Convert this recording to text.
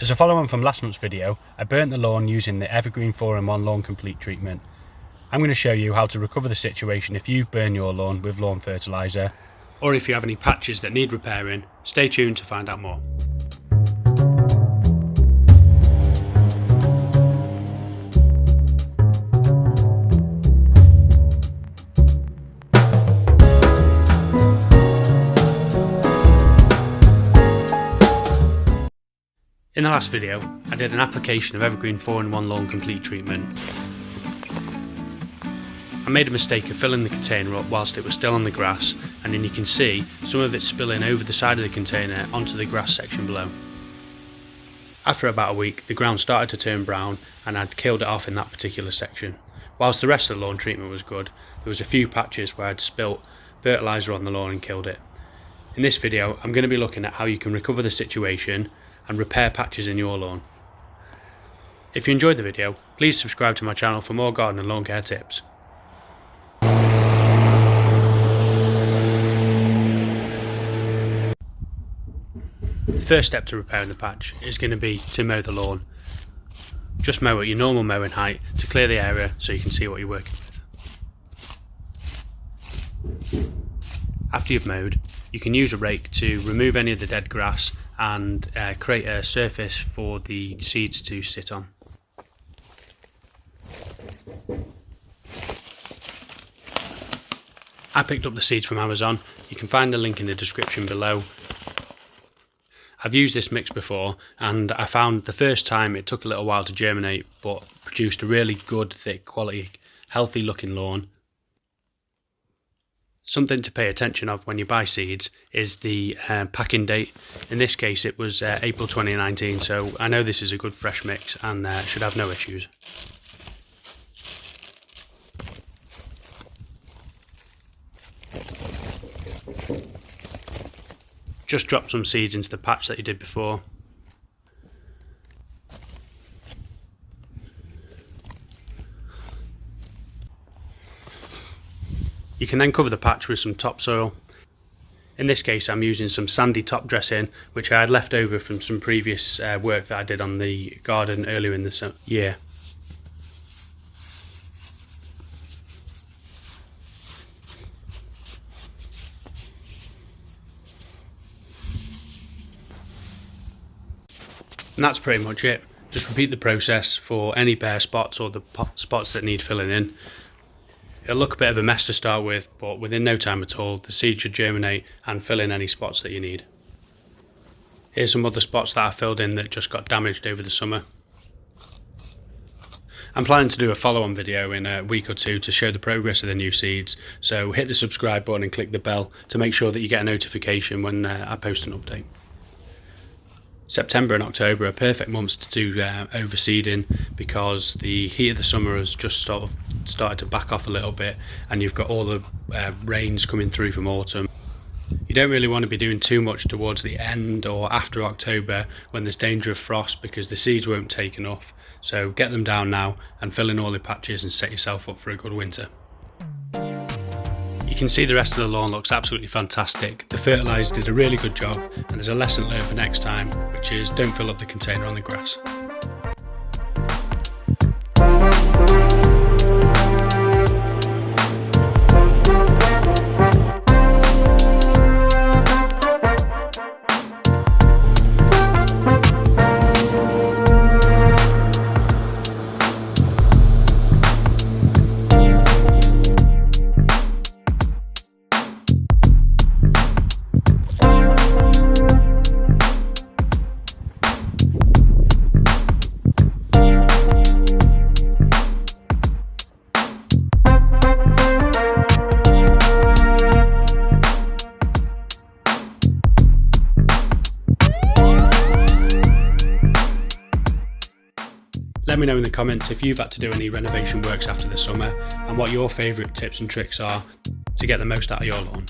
As a follow-on from last month's video, I burnt the lawn using the Evergreen 4-in-1 Lawn Complete treatment. I'm going to show you how to recover the situation if you burn your lawn with lawn fertiliser, or if you have any patches that need repairing. Stay tuned to find out more. In the last video, I did an application of Evergreen 4-in-1 Lawn Complete treatment. I made a mistake of filling the container up whilst it was still on the grass, and then you can see some of it spilling over the side of the container onto the grass section below. After about a week, the ground started to turn brown and I'd killed it off in that particular section. Whilst the rest of the lawn treatment was good, there was a few patches where I'd spilt fertiliser on the lawn and killed it. In this video, I'm going to be looking at how you can recover the situation and repair patches in your lawn. If you enjoyed the video, please subscribe to my channel for more garden and lawn care tips. The first step to repairing the patch is going to be to mow the lawn. Just mow at your normal mowing height to clear the area so you can see what you're working with. After you've mowed, you can use a rake to remove any of the dead grass and create a surface for the seeds to sit on. I picked up the seeds from Amazon. You can find the link in the description below. I've used this mix before and I found the first time it took a little while to germinate, but produced a really good, thick, quality, healthy looking lawn. Something to pay attention of when you buy seeds is the packing date. In this case it was April 2019, so I know this is a good fresh mix and should have no issues. Just drop some seeds into the patch that you did before. You can then cover the patch with some topsoil. In this case I'm using some sandy top dressing which I had left over from some previous work that I did on the garden earlier in the year. And that's pretty much it. Just repeat the process for any bare spots or the spots that need filling in. It'll look a bit of a mess to start with, but within no time at all, the seed should germinate and fill in any spots that you need. Here's some other spots that I filled in that just got damaged over the summer. I'm planning to do a follow-on video in a week or two to show the progress of the new seeds, so hit the subscribe button and click the bell to make sure that you get a notification when I post an update. September and October are perfect months to do overseeding because the heat of the summer has just sort of started to back off a little bit and you've got all the rains coming through from autumn. You don't really want to be doing too much towards the end or after October when there's danger of frost because the seeds won't take enough. So get them down now and fill in all the patches and set yourself up for a good winter. You can see the rest of the lawn looks absolutely fantastic. The fertiliser did a really good job and there's a lesson learned for next time, which is don't fill up the container on the grass. Let me know in the comments if you've had to do any renovation works after the summer and what your favourite tips and tricks are to get the most out of your lawn.